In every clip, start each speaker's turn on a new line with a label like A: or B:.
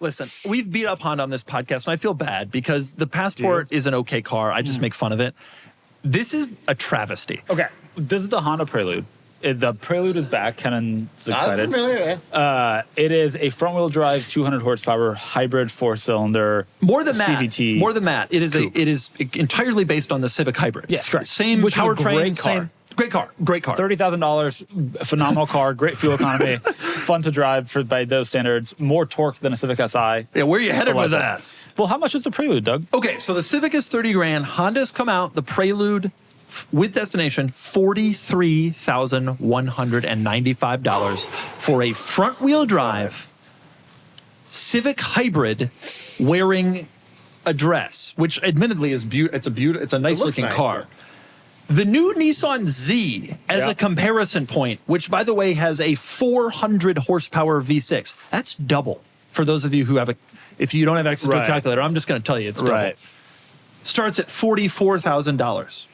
A: Listen, we've beat up Honda on this podcast, and I feel bad because the Passport is an okay car. I just make fun of it. This is a travesty.
B: Okay, this is the Honda Prelude. The Prelude is back. Kenan's excited.
C: I'm familiar,
B: It is a front-wheel drive, 200 horsepower, hybrid 4-cylinder
A: More than that.
B: CVT.
A: More than that. It is entirely based on the Civic Hybrid.
B: Yes, correct.
A: Same
B: Which is a
A: powertrain,
B: great car.
A: same great car. Great car.
B: $30,000, phenomenal car, great fuel economy, fun to drive by those standards, more torque than a Civic Si.
A: Yeah, where are you headed with that?
B: Well, how much is the Prelude, Doug?
A: Okay, so the Civic is 30 grand. Honda's come out. The Prelude with destination, $43,195 for a front-wheel drive Civic Hybrid wearing a dress, which admittedly is it's a nice looking car. The new Nissan Z as a comparison point, which by the way has a 400 horsepower V6. That's double for those of you who have if you don't have access to a calculator, I'm just going to tell you it's double. Starts at $44,000.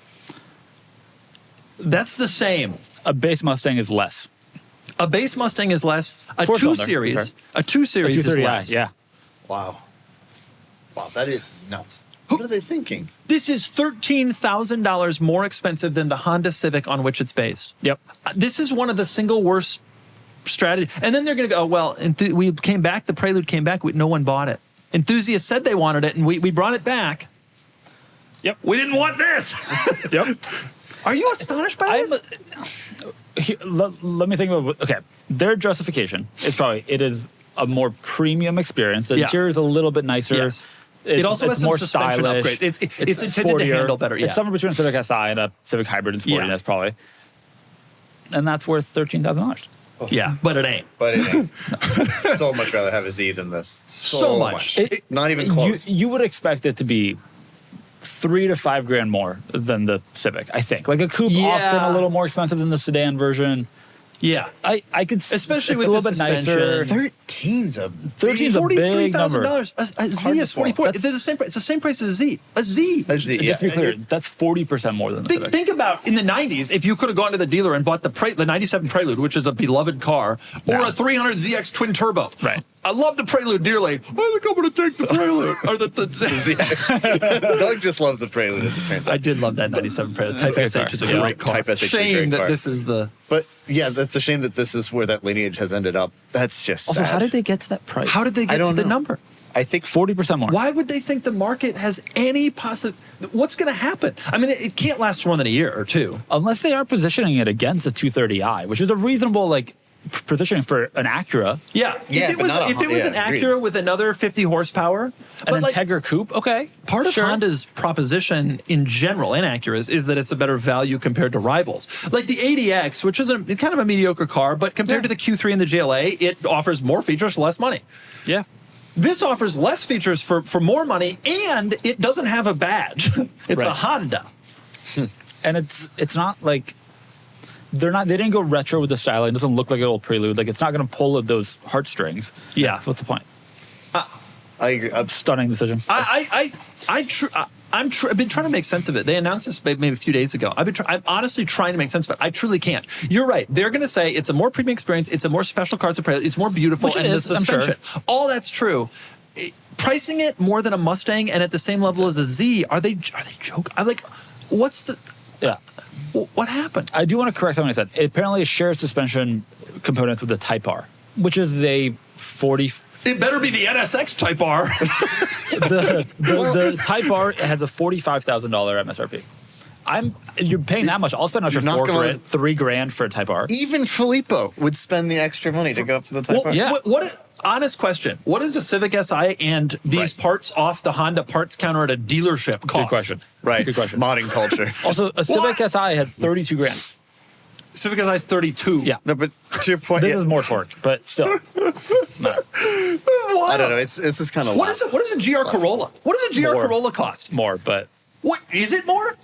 A: That's the same.
B: A base Mustang is less.
A: A base Mustang is less. A 2 Series is less.
B: Yeah.
C: Wow, that is nuts. What are they thinking?
A: This is $13,000 more expensive than the Honda Civic on which it's based.
B: Yep.
A: This is one of the single worst strategies. And then they're going to go, well, we came back. The Prelude came back. No one bought it. Enthusiasts said they wanted it, and we brought it back.
B: Yep.
A: We didn't want this.
B: Yep.
A: Are you astonished by this?
B: Let me think about okay. Their justification is it is a more premium experience. The interior is a little bit nicer.
A: Yes. It also has some
B: more
A: suspension
B: stylish.
A: upgrades. It's intended to handle better. Yeah.
B: It's somewhere between a Civic Si and a Civic Hybrid in sportiness, probably. And that's worth $13,000.
A: Yeah, but it ain't.
C: I'd so much rather have a Z than this. So much. Not even close.
B: You would expect it to be $3 to $5 grand more than the Civic, I think. Like a coupe, often a little more expensive than the sedan version.
A: Yeah,
B: I could,
A: especially with
B: a little
A: the
B: bit
A: suspension.
B: nicer.
C: 13's a
B: big number.
A: $43,000. A Z is 44. It's the same price. It's the same price as a Z. A Z.
C: A Z.
B: Just to be clear, that's 40% more than the Civic.
A: Think about in the 90s, if you could have gone to the dealer and bought the 97 Prelude, which is a beloved car, or a 300ZX twin turbo.
B: Right.
A: I love the Prelude dearly. I think I'm going to take the Prelude. Or the
C: ZX. Doug just loves the Prelude, as it turns out.
A: I did love that 97 Prelude. Type SH is a great car.
C: Type SH is a
A: Shame
C: great
A: that
C: car.
A: this is the...
C: But yeah, that's a shame that this is where that lineage has ended up. That's just
B: Also,
C: sad.
B: how did they get to that price?
A: How did they get to the number?
C: I think
B: 40% more.
A: Why would they think the market has any what's going to happen? I mean, it can't last for more than a year or two.
B: Unless they are positioning it against the 230i, which is a reasonable positioning for an Acura.
A: Yeah. If it was an Acura with another 50 horsepower.
B: An Integra coupe, okay.
A: Part of Honda's proposition in general, and Acura's, is that it's a better value compared to rivals. Like the ADX, which is kind of a mediocre car, but compared to the Q3 and the GLA, it offers more features for less money.
B: Yeah.
A: This offers less features for more money, and it doesn't have a badge. It's a Honda.
B: And it's not like... They didn't go retro with the styling. It doesn't look like an old Prelude. Like, it's not going to pull at those heartstrings.
A: Yeah.
B: So what's the point?
C: I agree.
B: Stunning decision.
A: I've been trying to make sense of it. They announced this maybe a few days ago. I'm honestly trying to make sense of it. I truly can't. You're right. They're going to say it's a more premium experience. It's a more special car. It's more beautiful.
B: Which
A: and
B: it is,
A: the suspension.
B: I'm sure.
A: All that's true. Pricing it more than a Mustang and at the same level as a Z, are they joking? I'm like, what's the...
B: Yeah.
A: What happened?
B: I do want to correct something I said. It apparently shares suspension components with the Type R, which is a 40...
A: It better be the NSX Type R.
B: the Type R has a $45,000 MSRP. You're paying that much. I'll spend an extra $3 grand for a Type R.
C: Even Filippo would spend the extra money to go up to the Type R.
B: Yeah.
A: Honest question. What is a Civic Si and these parts off the Honda parts counter at a dealership cost?
B: Good question.
C: Right.
B: Good question.
C: Modding culture.
B: Also, a Civic Si has 32 grand.
A: Civic Si is 32.
B: Yeah.
C: No, but to your point,
B: This is more torque, but still. Matter.
C: I don't know. It's just kind of.
A: What is a GR Corolla? What does a GR Corolla cost?
B: More, but
A: what is it more?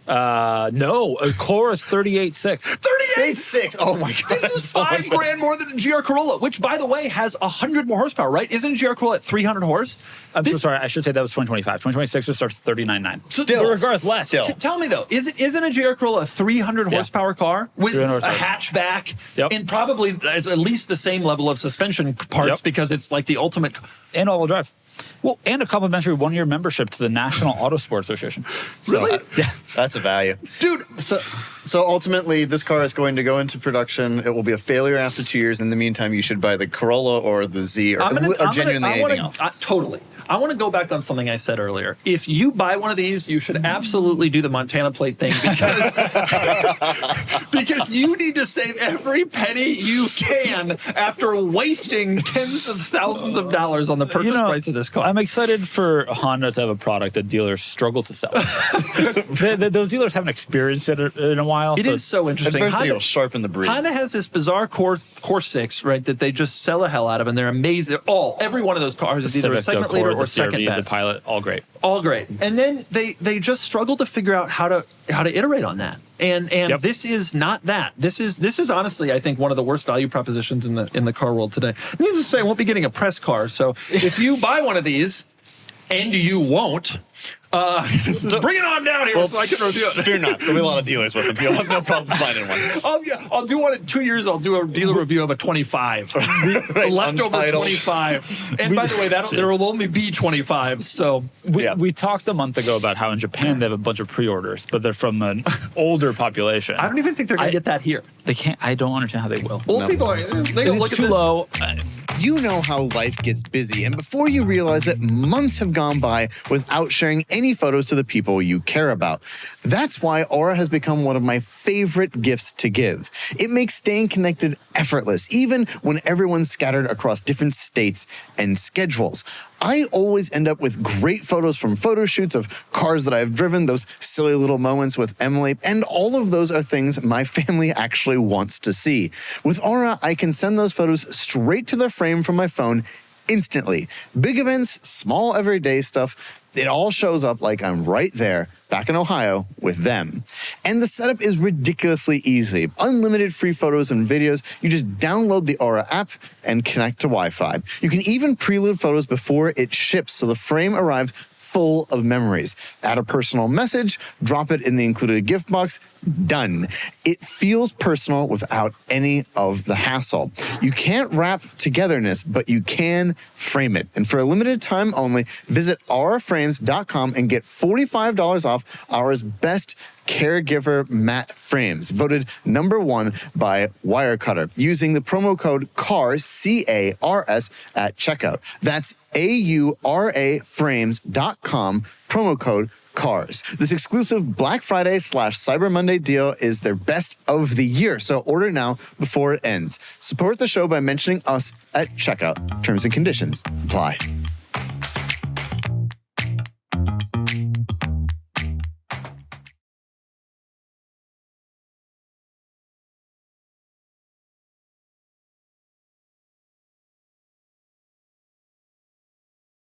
B: no. A Core is 38.6.
C: Paid $6. Oh my god.
A: This is $5,000 more than a GR Corolla, which, by the way, has 100 more horsepower, right? Isn't a GR Corolla at 300 horse?
B: I'm so sorry. I should say that was 2025. 2026 it starts at 39.9.
A: So
C: Still,
B: regardless, less.
C: Still.
A: Tell me though, isn't a GR Corolla a 300 horsepower car with
B: 300
A: a
B: horsepower.
A: hatchback
B: Yep.
A: and probably there's at least the same level of suspension parts
B: Yep.
A: because it's like the ultimate.
B: And all-wheel drive. Well, and a complimentary 1-year membership to the National Autosport Association.
A: Really?
B: Yeah.
C: That's a value.
A: Dude,
C: So ultimately, this car is going to go into production. It will be a failure after 2 years. In the meantime, you should buy the Corolla or the Z or genuinely anything else.
A: Totally. I want to go back on something I said earlier. If you buy one of these, you should absolutely do the Montana plate thing because because you need to save every penny you can after wasting tens of thousands of dollars on the purchase price of this car.
B: I'm excited for Honda to have a product that dealers struggle to sell. Those dealers haven't experienced it in a while.
A: It is so interesting.
C: Adversity will sharpen the breed.
A: Honda has this bizarre Core 6, right, that they just sell the hell out of, and they're amazing. Every one of those cars is either a segment leader or second
B: CRV,
A: best.
B: the Pilot, all great.
A: All great. And then they just struggle to figure out how to iterate on that. And this is not that. This is honestly, I think, one of the worst value propositions in the car world today. Needless to say, I won't be getting a press car. So if you buy one of these, and you won't, bring it on down here so I can review it.
C: Fear not. There'll be a lot of dealers with them. You'll have no problem finding one.
A: I'll do one in 2 years. I'll do a dealer review of a 25, the leftover
C: Untitled.
A: 25. And by the way, there will only be 25. So
B: we talked a month ago about how in Japan they have a bunch of pre-orders, but they're from an older population.
A: I don't even think they're going to get that here.
B: They can't. I don't understand how they will.
A: Old people are. They don't look
B: It's
A: at
B: too
A: this.
B: low.
C: You know how life gets busy, and before you realize it, months have gone by without sharing any photos to the people you care about. That's why Aura has become one of my favorite gifts to give. It makes staying connected effortless, even when everyone's scattered across different states and schedules. I always end up with great photos from photo shoots of cars that I've driven, those silly little moments with Emily, and all of those are things my family actually wants to see. With Aura, I can send those photos straight to their frame from my phone instantly. Big events, small everyday stuff, it all shows up like I'm right there, back in Ohio, with them. And the setup is ridiculously easy. Unlimited free photos and videos. You just download the Aura app and connect to Wi-Fi. You can even preload photos before it ships, so the frame arrives full of memories. Add a personal message, drop it in the included gift box, done. It feels personal without any of the hassle. You can't wrap togetherness, but you can frame it. And for a limited time only, visit auraframes.com and get $45 off Aura's best caregiver matte frames, voted #1 by Wirecutter, using the promo code CARS, C-A-R-S, at checkout. That's auraframes.com, promo code CARS. This exclusive Black Friday / Cyber Monday deal is their best of the year, so order now before it ends. Support the show by mentioning us at checkout. Terms and conditions apply.